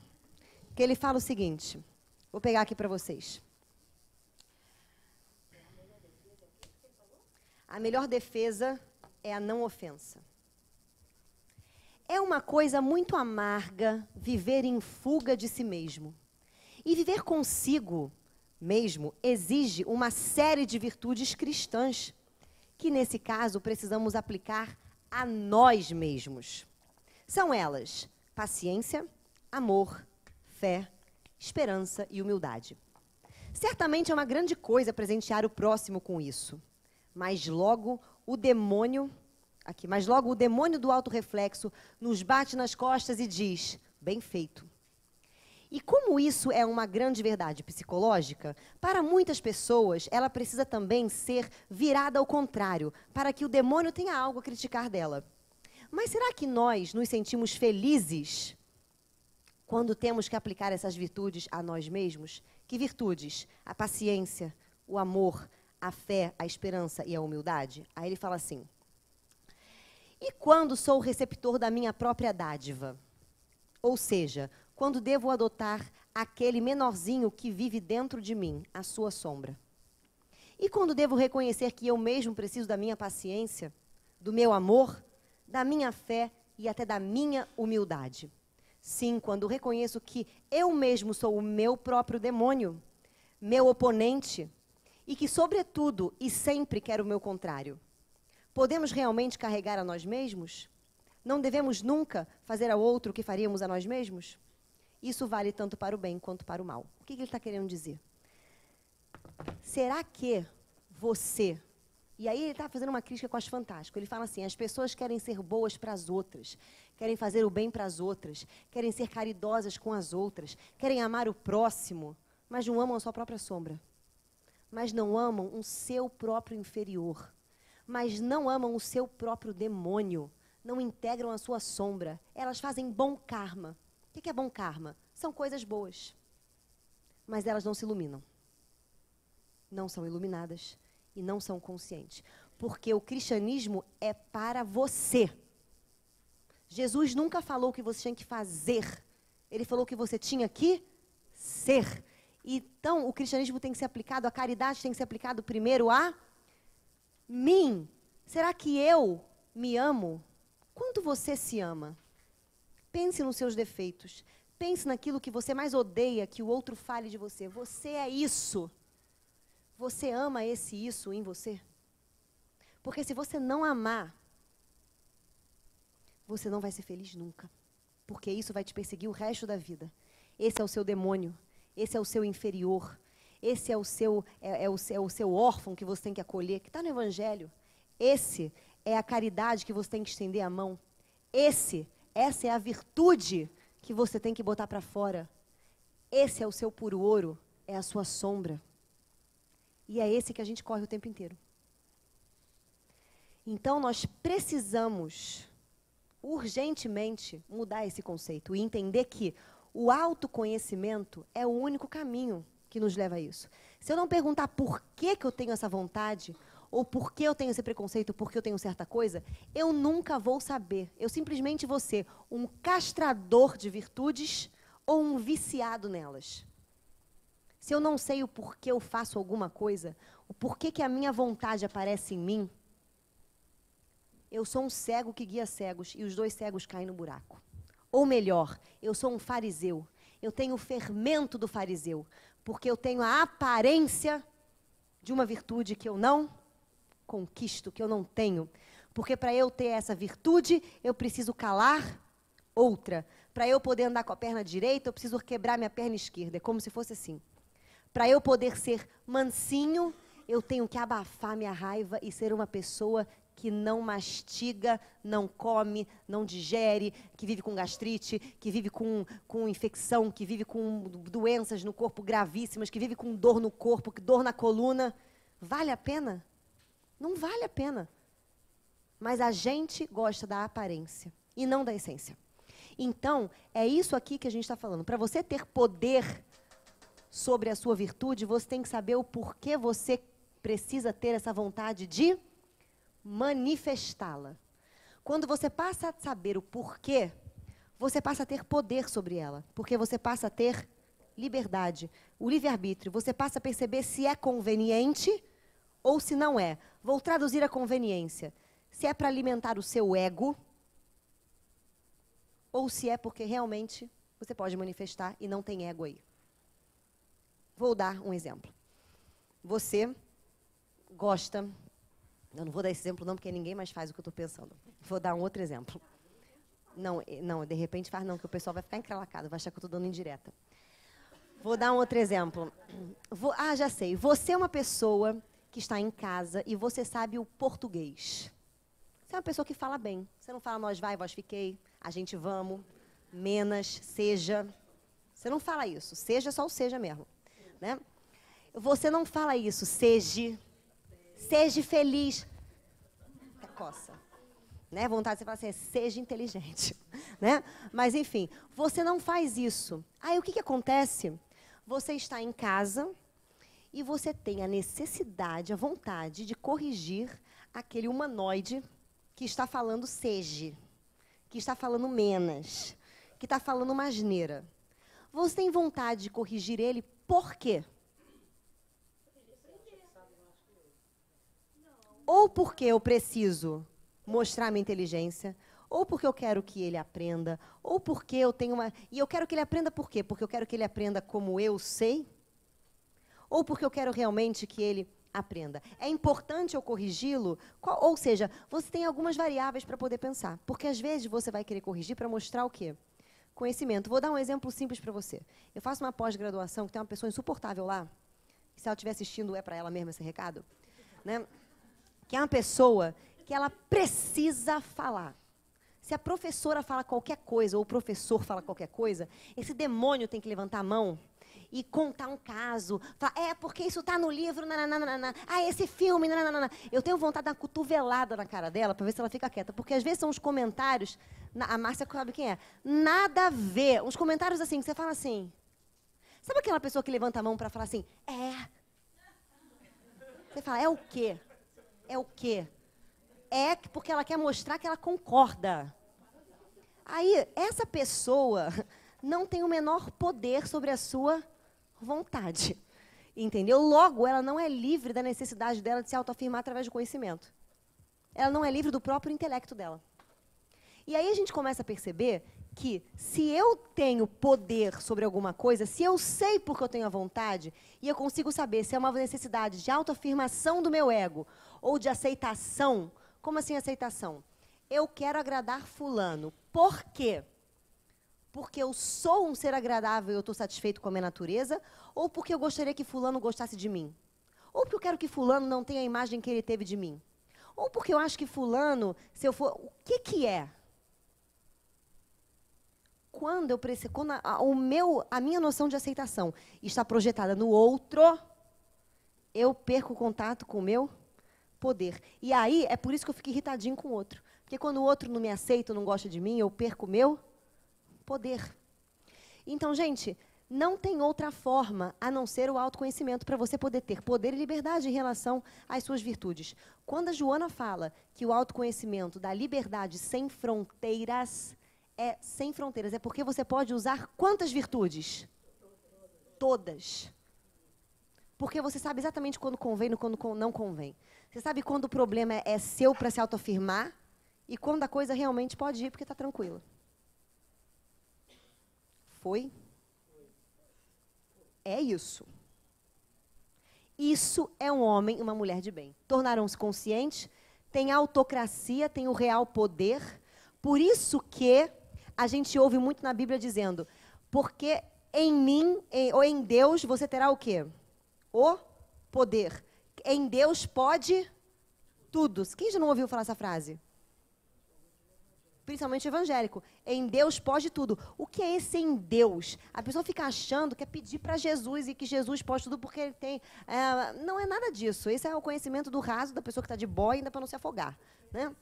que ele fala o seguinte, vou pegar aqui para vocês. A melhor defesa é a não ofensa. É uma coisa muito amarga viver em fuga de si mesmo. E viver consigo mesmo exige uma série de virtudes cristãs, que nesse caso precisamos aplicar a nós mesmos. São elas: paciência, amor, fé, esperança e humildade. Certamente é uma grande coisa presentear o próximo com isso, mas logo o demônio do autorreflexo nos bate nas costas e diz, bem feito. E como isso é uma grande verdade psicológica, para muitas pessoas ela precisa também ser virada ao contrário, para que o demônio tenha algo a criticar dela. Mas será que nós nos sentimos felizes quando temos que aplicar essas virtudes a nós mesmos? Que virtudes? A paciência, o amor, a fé, a esperança e a humildade? Aí ele fala assim, e quando sou o receptor da minha própria dádiva? Ou seja, quando devo adotar aquele menorzinho que vive dentro de mim, a sua sombra? E quando devo reconhecer que eu mesmo preciso da minha paciência, do meu amor, da minha fé e até da minha humildade? Sim, quando reconheço que eu mesmo sou o meu próprio demônio, meu oponente, e que, sobretudo e sempre quero o meu contrário. Podemos realmente carregar a nós mesmos? Não devemos nunca fazer ao outro o que faríamos a nós mesmos? Isso vale tanto para o bem quanto para o mal. O que ele está querendo dizer? Será que você... E aí ele está fazendo uma crítica com as Fantástico. Ele fala assim, as pessoas querem ser boas para as outras, querem fazer o bem para as outras, querem ser caridosas com as outras, querem amar o próximo, mas não amam a sua própria sombra. Mas não amam o seu próprio inferior. Mas não amam o seu próprio demônio. Não integram a sua sombra. Elas fazem bom karma. O que é bom karma? São coisas boas. Mas elas não se iluminam. Não são iluminadas e não são conscientes. Porque o cristianismo é para você. Jesus nunca falou o que você tinha que fazer. Ele falou que você tinha que ser. Então, o cristianismo tem que ser aplicado, a caridade tem que ser aplicado primeiro a mim. Será que eu me amo? Quanto você se ama? Pense nos seus defeitos. Pense naquilo que você mais odeia que o outro fale de você. Você é isso. Você ama isso em você? Porque se você não amar, você não vai ser feliz nunca. Porque isso vai te perseguir o resto da vida. Esse é o seu demônio. esse é o seu inferior, esse é o seu órfão que você tem que acolher, que está no Evangelho. Esse é a caridade que você tem que estender a mão. Essa é a virtude que você tem que botar para fora. Esse é o seu puro ouro, é a sua sombra. E é esse que a gente corre o tempo inteiro. Então, nós precisamos, urgentemente, mudar esse conceito e entender que o autoconhecimento é o único caminho que nos leva a isso. Se eu não perguntar por que eu tenho essa vontade, ou por que eu tenho esse preconceito, por que eu tenho certa coisa, eu nunca vou saber. Eu simplesmente vou ser um castrador de virtudes ou um viciado nelas. Se eu não sei o porquê eu faço alguma coisa, o porquê que a minha vontade aparece em mim, eu sou um cego que guia cegos e os dois cegos caem no buraco. Ou melhor, eu sou um fariseu. Eu tenho o fermento do fariseu, porque eu tenho a aparência de uma virtude que eu não conquisto, que eu não tenho. Porque para eu ter essa virtude, eu preciso calar outra. Para eu poder andar com a perna direita, eu preciso quebrar minha perna esquerda. É como se fosse assim. Para eu poder ser mansinho, eu tenho que abafar minha raiva e ser uma pessoa que não mastiga, não come, não digere, que vive com gastrite, que vive com infecção, que vive com doenças no corpo gravíssimas, que vive com dor no corpo, dor na coluna. Vale a pena? Não vale a pena. Mas a gente gosta da aparência e não da essência. Então, é isso aqui que a gente está falando. Para você ter poder sobre a sua virtude, você tem que saber o porquê você precisa ter essa vontade de manifestá-la. Quando você passa a saber o porquê, você passa a ter poder sobre ela, porque você passa a ter liberdade, o livre-arbítrio. Você passa a perceber se é conveniente ou se não é. Vou traduzir a conveniência. Se é para alimentar o seu ego, ou se é porque realmente você pode manifestar e não tem ego aí. Vou dar um exemplo. Você gosta... Eu não vou dar esse exemplo não, porque ninguém mais faz o que eu estou pensando. Vou dar um outro exemplo. Não, de repente faz não, que o pessoal vai ficar encralacado, vai achar que eu estou dando indireta. Vou dar um outro exemplo. Já sei. Você é uma pessoa que está em casa e você sabe o português. Você é uma pessoa que fala bem. Você não fala nós vai, vós fiquei, a gente vamos, menos, seja. Você não fala isso. Seja só o seja mesmo. Né? Você não fala isso, seja feliz. É coça. Né? Vontade de você falar assim, seja inteligente. Né? Mas, enfim, você não faz isso. Aí, o que acontece? Você está em casa e você tem a necessidade, a vontade de corrigir aquele humanoide que está falando seja, que está falando menos, que está falando uma asneira. Você tem vontade de corrigir ele por quê? Ou porque eu preciso mostrar minha inteligência, ou porque eu quero que ele aprenda, ou porque eu tenho uma... E eu quero que ele aprenda por quê? Porque eu quero que ele aprenda como eu sei? Ou porque eu quero realmente que ele aprenda? É importante eu corrigi-lo? Ou seja, você tem algumas variáveis para poder pensar. Porque às vezes você vai querer corrigir para mostrar o quê? Conhecimento. Vou dar um exemplo simples para você. Eu faço uma pós-graduação que tem uma pessoa insuportável lá. Se ela estiver assistindo, é para ela mesma esse recado. Né? Que é uma pessoa que ela precisa falar. Se a professora fala qualquer coisa, ou o professor fala qualquer coisa, esse demônio tem que levantar a mão e contar um caso. Falar, porque isso está no livro, nananana. Esse filme, nananana. Eu tenho vontade de dar uma cotovelada na cara dela para ver se ela fica quieta. Porque às vezes são uns comentários, a Márcia sabe quem é, nada a ver. Uns comentários assim, que você fala assim. Sabe aquela pessoa que levanta a mão para falar assim, Você fala, é o quê? É o quê? É porque ela quer mostrar que ela concorda. Aí, essa pessoa não tem o menor poder sobre a sua vontade. Entendeu? Logo, ela não é livre da necessidade dela de se autoafirmar através do conhecimento. Ela não é livre do próprio intelecto dela. E aí a gente começa a perceber que se eu tenho poder sobre alguma coisa, se eu sei porque eu tenho a vontade, e eu consigo saber se é uma necessidade de autoafirmação do meu ego ou de aceitação. Como assim aceitação? Eu quero agradar fulano. Por quê? porque eu sou um ser agradável e eu estou satisfeito com a minha natureza, ou porque eu gostaria que fulano gostasse de mim? Ou porque eu quero que fulano não tenha a imagem que ele teve de mim? Ou porque eu acho que fulano, se eu for... O que que é? Quando eu preciso, quando a minha noção de aceitação está projetada no outro, eu perco o contato com o meu poder. E aí, é por isso que eu fico irritadinho com o outro. Porque quando o outro não me aceita, não gosta de mim, eu perco o meu poder. Então, gente, não tem outra forma a não ser o autoconhecimento para você poder ter poder e liberdade em relação às suas virtudes. Quando a Joana fala que o autoconhecimento dá liberdade sem fronteiras, é sem fronteiras. É porque você pode usar quantas virtudes? Todas. Porque você sabe exatamente quando convém e quando não convém. Você sabe quando o problema é seu para se autoafirmar e quando a coisa realmente pode ir porque está tranquila. Foi? É isso. Isso é um homem e uma mulher de bem. Tornaram-se conscientes, têm autocracia, têm o real poder. Por isso que a gente ouve muito na Bíblia dizendo, porque em mim, ou em Deus, você terá o quê? O poder. Em Deus pode tudo. Quem já não ouviu falar essa frase? Principalmente evangélico. Em Deus pode tudo. O que é esse em Deus? A pessoa fica achando que é pedir para Jesus e que Jesus pode tudo porque ele tem... não é nada disso. Esse é o conhecimento do raso da pessoa que está de boia ainda para não se afogar. Né?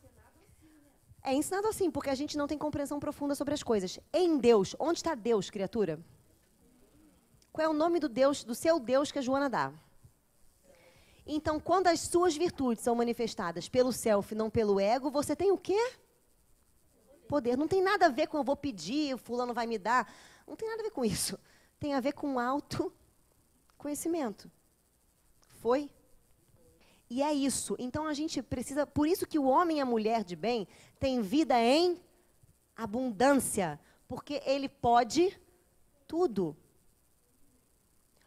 É ensinado assim, porque a gente não tem compreensão profunda sobre as coisas. Em Deus. Onde está Deus, criatura? Qual é o nome do Deus, do seu Deus que a Joana dá? Então, quando as suas virtudes são manifestadas pelo self, não pelo ego, você tem o quê? Poder. Não tem nada a ver com eu vou pedir, o fulano vai me dar. Não tem nada a ver com isso. Tem a ver com autoconhecimento. Foi? E é isso. Então, a gente precisa... Por isso que o homem e a mulher de bem têm vida em abundância. Porque ele pode tudo.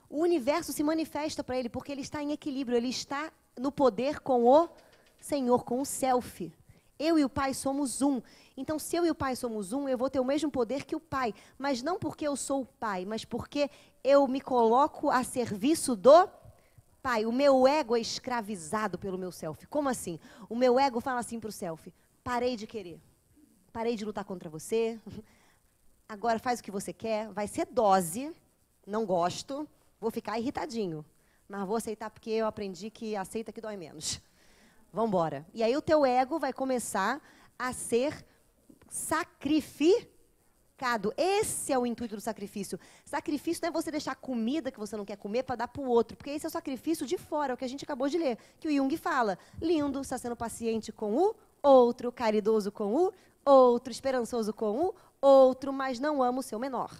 O universo se manifesta para ele porque ele está em equilíbrio. Ele está no poder com o Senhor, com o self. Eu e o Pai somos um. Então, se eu e o Pai somos um, eu vou ter o mesmo poder que o Pai. Mas não porque eu sou o Pai, mas porque eu me coloco a serviço do Pai. O meu ego é escravizado pelo meu self. Como assim? O meu ego fala assim para o self, parei de querer. Parei de lutar contra você. Agora faz o que você quer. Vai ser dose. Não gosto. Vou ficar irritadinho. Mas vou aceitar porque eu aprendi que aceita que dói menos. Vamos embora. E aí o teu ego vai começar a ser sacrificado. Esse é o intuito do sacrifício. Sacrifício não é você deixar comida que você não quer comer para dar para o outro, porque esse é o sacrifício de fora, é o que a gente acabou de ler, que o Jung fala. Lindo, está sendo paciente com o outro, caridoso com o outro, esperançoso com o outro, mas não ama o seu menor.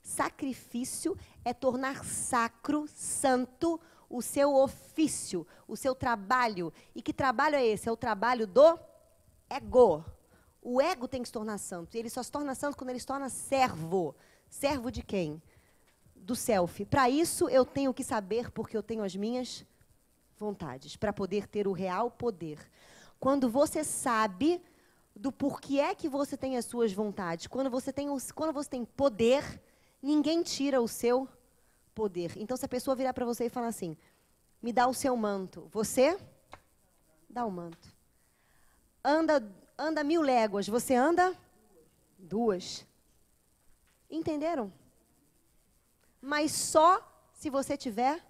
Sacrifício é tornar sacro, santo, o seu ofício, o seu trabalho. E que trabalho é esse? É o trabalho do ego. O ego tem que se tornar santo. E ele só se torna santo quando ele se torna servo. Servo de quem? Do self. Para isso, eu tenho que saber porque eu tenho as minhas vontades. Para poder ter o real poder. Quando você sabe do porquê é que você tem as suas vontades, quando você tem poder, ninguém tira o seu poder. Então, se a pessoa virar para você e falar assim, me dá o seu manto, você dá o manto. Anda 1000 léguas, você anda 2. Entenderam? Mas só se você tiver.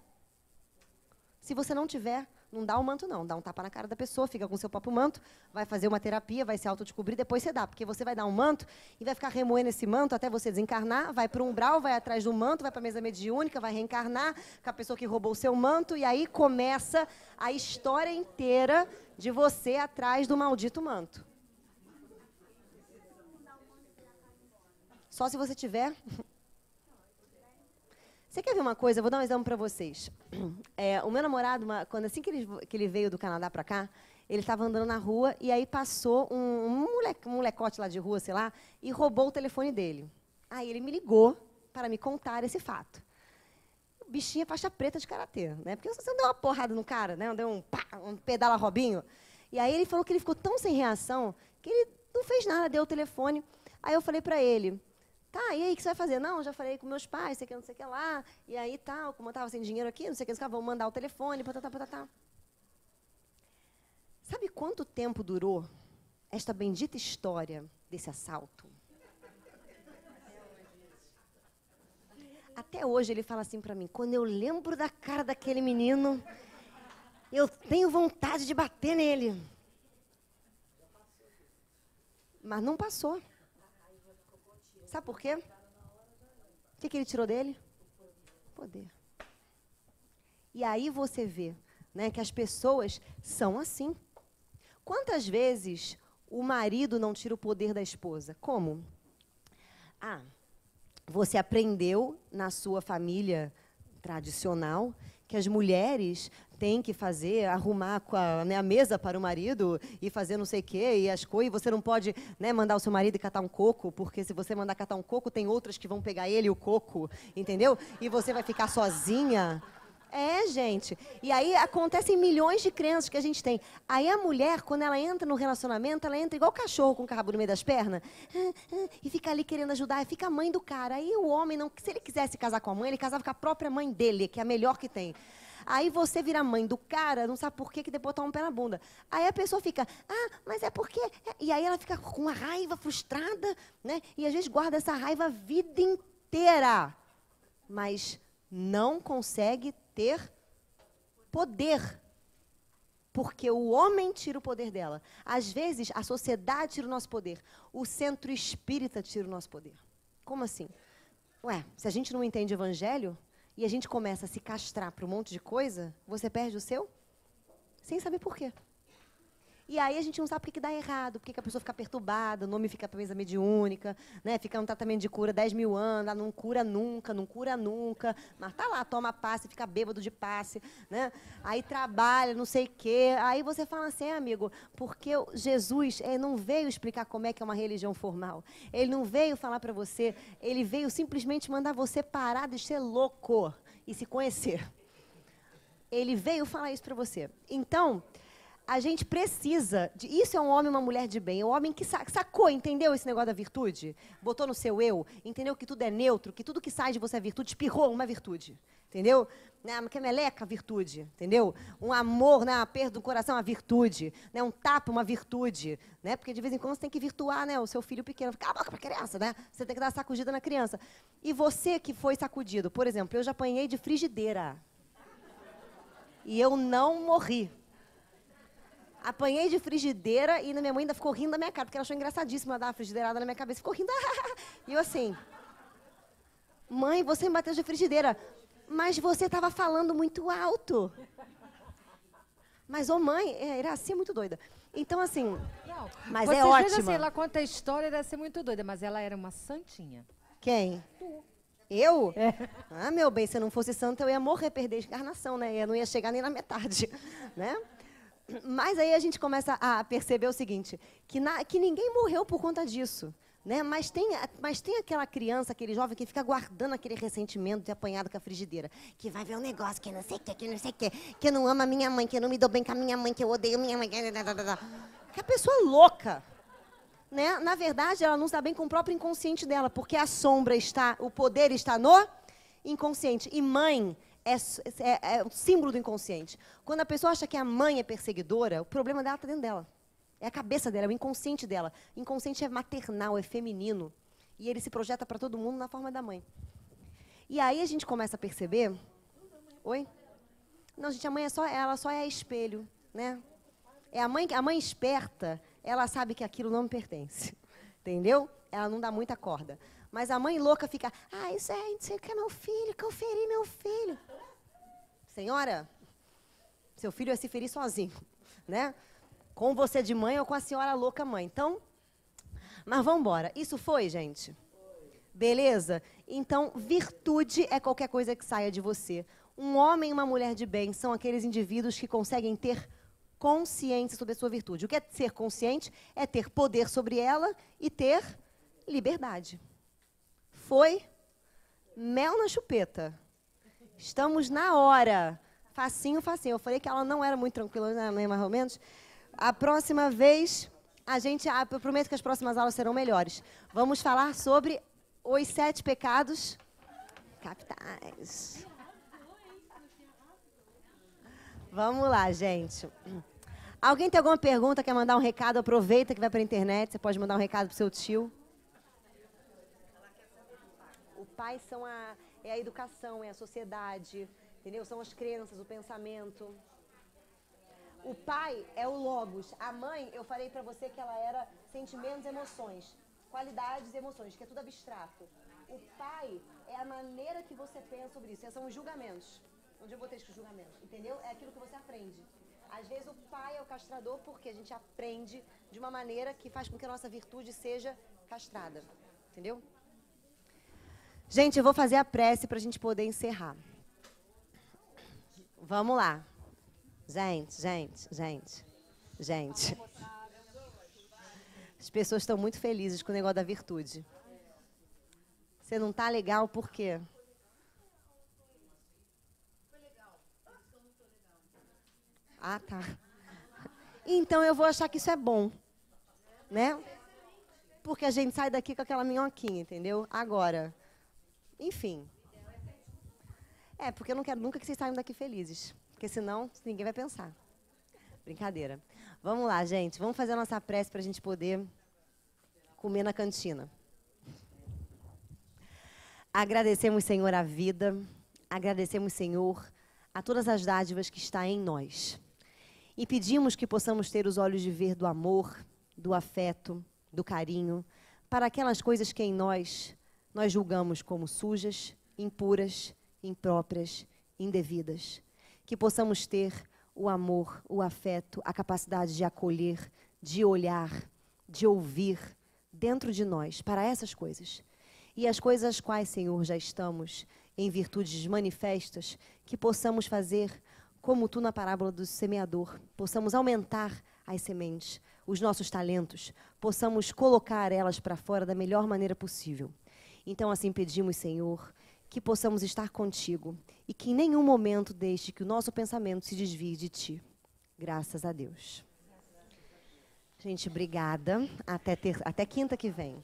Se você não tiver, não dá o manto não. Dá um tapa na cara da pessoa, fica com o seu próprio manto, vai fazer uma terapia, vai se autodescobrir, depois você dá. Porque você vai dar um manto e vai ficar remoendo esse manto até você desencarnar, vai para o umbral, vai atrás do manto, vai para a mesa mediúnica, vai reencarnar com a pessoa que roubou o seu manto, e aí começa a história inteira de você atrás do maldito manto. Só se você tiver... Você quer ver uma coisa? Eu vou dar um exemplo para vocês. O meu namorado, quando assim que ele veio do Canadá para cá, ele estava andando na rua e aí passou um molecote lá de rua, sei lá, e roubou o telefone dele. Aí ele me ligou para me contar esse fato. O bichinho é faixa preta de karatê, né? Porque você não deu uma porrada no cara, né? Não deu um pedala Robinho. E aí ele falou que ele ficou tão sem reação que ele não fez nada, deu o telefone. Aí eu falei para ele, tá, e aí, o que você vai fazer? Não, já falei com meus pais, sei que não sei o que lá, e aí tal, como eu estava sem dinheiro aqui, não sei o que, vão mandar o telefone, patatá, patatá. Sabe quanto tempo durou esta bendita história desse assalto? Até hoje ele fala assim para mim, quando eu lembro da cara daquele menino, eu tenho vontade de bater nele. Mas não passou. Sabe por quê? O que ele tirou dele? Poder. E aí você vê, né, que as pessoas são assim. Quantas vezes o marido não tira o poder da esposa? Como? Ah, você aprendeu na sua família tradicional que as mulheres têm que arrumar a mesa para o marido e fazer não sei o quê, e as coisas, e você não pode, né, mandar o seu marido catar um coco, porque se você mandar catar um coco, tem outras que vão pegar ele, o coco, entendeu? E você vai ficar sozinha. É, gente. E aí acontecem milhões de crenças que a gente tem. Aí a mulher, quando ela entra no relacionamento, ela entra igual cachorro com o rabo no meio das pernas, e fica ali querendo ajudar, e fica a mãe do cara. Aí o homem, não, se ele quisesse casar com a mãe, ele casava com a própria mãe dele, que é a melhor que tem. Aí você vira mãe do cara, não sabe por que depois toma um pé na bunda. Aí a pessoa fica, mas é porque... E aí ela fica com uma raiva frustrada, né? E às vezes guarda essa raiva a vida inteira. Mas não consegue ter poder. Porque o homem tira o poder dela. Às vezes, a sociedade tira o nosso poder. O centro espírita tira o nosso poder. Como assim? Ué, se a gente não entende o evangelho e a gente começa a se castrar para um monte de coisa, você perde o seu sem saber por quê. E aí a gente não sabe por que dá errado, por que a pessoa fica perturbada, o nome fica para mesa mediúnica, né? Fica um tratamento de cura 10 mil anos, não cura nunca, não cura nunca, mas tá lá, toma passe, fica bêbado de passe, né? Aí trabalha, não sei o quê. Aí você fala assim, amigo, porque Jesus não veio explicar como é que é uma religião formal. Ele não veio falar para você, ele veio simplesmente mandar você parar de ser louco e se conhecer. Ele veio falar isso para você. Então, a gente precisa, isso é um homem e uma mulher de bem, é um homem que sacou, entendeu esse negócio da virtude? Botou no seu eu, entendeu que tudo é neutro, que tudo que sai de você é virtude, espirrou uma virtude, entendeu? Que meleca, virtude, entendeu? Um amor, né, uma perda do coração, uma virtude, né, um tapa, uma virtude, né? Porque de vez em quando você tem que virtuar, né, o seu filho pequeno, cala a boca pra criança, né? Você tem que dar sacudida na criança. E você que foi sacudido, por exemplo, eu já apanhei de frigideira. E eu não morri. Apanhei de frigideira e minha mãe ainda ficou rindo da minha cara, porque ela achou engraçadíssimo ela dar uma frigideirada na minha cabeça. Ficou rindo. E eu assim, mãe, você me bateu de frigideira, mas você estava falando muito alto. Mas, mãe, Iraci é muito doida. Então, assim, Não, mas é ótima. Assim, ela conta a história, deve ser muito doida, mas ela era uma santinha. Quem? Tu. Eu? É. Meu bem, se eu não fosse santa, eu ia morrer, perder a encarnação, né? Eu não ia chegar nem na metade, né? Mas aí a gente começa a perceber o seguinte, que ninguém morreu por conta disso, né? Mas tem aquela criança, aquele jovem que fica guardando aquele ressentimento de apanhado com a frigideira, que vai ver um negócio que não sei o que não ama a minha mãe, que eu não me dou bem com a minha mãe, que eu odeio minha mãe, que a pessoa é louca. Né? Na verdade, ela não está bem com o próprio inconsciente dela, porque a sombra o poder está no inconsciente. E mãe é o símbolo do inconsciente. Quando a pessoa acha que a mãe é perseguidora, o problema dela está dentro dela. É a cabeça dela, é o inconsciente dela. O inconsciente é maternal, é feminino. E ele se projeta para todo mundo na forma da mãe. E aí a gente começa a perceber... Oi? Não, gente, a mãe ela só é espelho, né? É a mãe esperta, ela sabe que aquilo não me pertence. Entendeu? Ela não dá muita corda. Mas a mãe louca fica, isso é meu filho, que eu feri meu filho. Senhora, seu filho vai se ferir sozinho, né? Com você de mãe ou com a senhora louca mãe. Então, mas vamos embora. Isso foi, gente? Beleza? Então, virtude é qualquer coisa que saia de você. Um homem e uma mulher de bem são aqueles indivíduos que conseguem ter consciência sobre a sua virtude. O que é ser consciente? É ter poder sobre ela e ter liberdade. Foi mel na chupeta. Estamos na hora. Facinho, facinho. Eu falei que ela não era muito tranquila, né, mais ou menos. A próxima vez eu prometo que as próximas aulas serão melhores. Vamos falar sobre os 7 pecados capitais. Vamos lá, gente. Alguém tem alguma pergunta, quer mandar um recado? Aproveita que vai para a internet, você pode mandar um recado para o seu tio. O pai é a educação, é a sociedade, entendeu? São as crenças, o pensamento. O pai é o logos. A mãe, eu falei para você que ela era sentimentos e emoções. Qualidades e emoções, que é tudo abstrato. O pai é a maneira que você pensa sobre isso. Esses são os julgamentos. Onde eu botei escrito julgamento, entendeu? É aquilo que você aprende. Às vezes o pai é o castrador porque a gente aprende de uma maneira que faz com que a nossa virtude seja castrada. Entendeu? Gente, eu vou fazer a prece para a gente poder encerrar. Vamos lá. Gente. As pessoas estão muito felizes com o negócio da virtude. Você não está legal por quê? Ah, tá. Então eu vou achar que isso é bom, né? Porque a gente sai daqui com aquela minhoquinha, entendeu? Agora, enfim. Porque eu não quero nunca que vocês saiam daqui felizes. Porque senão ninguém vai pensar. Brincadeira. Vamos lá, gente. Vamos fazer a nossa prece para a gente poder comer na cantina. Agradecemos, Senhor, a vida. Agradecemos, Senhor, a todas as dádivas que está em nós. E pedimos que possamos ter os olhos de ver do amor, do afeto, do carinho, para aquelas coisas que em nós julgamos como sujas, impuras, impróprias, indevidas. Que possamos ter o amor, o afeto, a capacidade de acolher, de olhar, de ouvir dentro de nós para essas coisas. E as coisas às quais, Senhor, já estamos em virtudes manifestas, que possamos fazer como tu na parábola do semeador, possamos aumentar as sementes, os nossos talentos, possamos colocar elas para fora da melhor maneira possível. Então, assim pedimos, Senhor, que possamos estar contigo e que em nenhum momento deixe que o nosso pensamento se desvie de ti. Graças a Deus. Gente, obrigada. Até quinta que vem.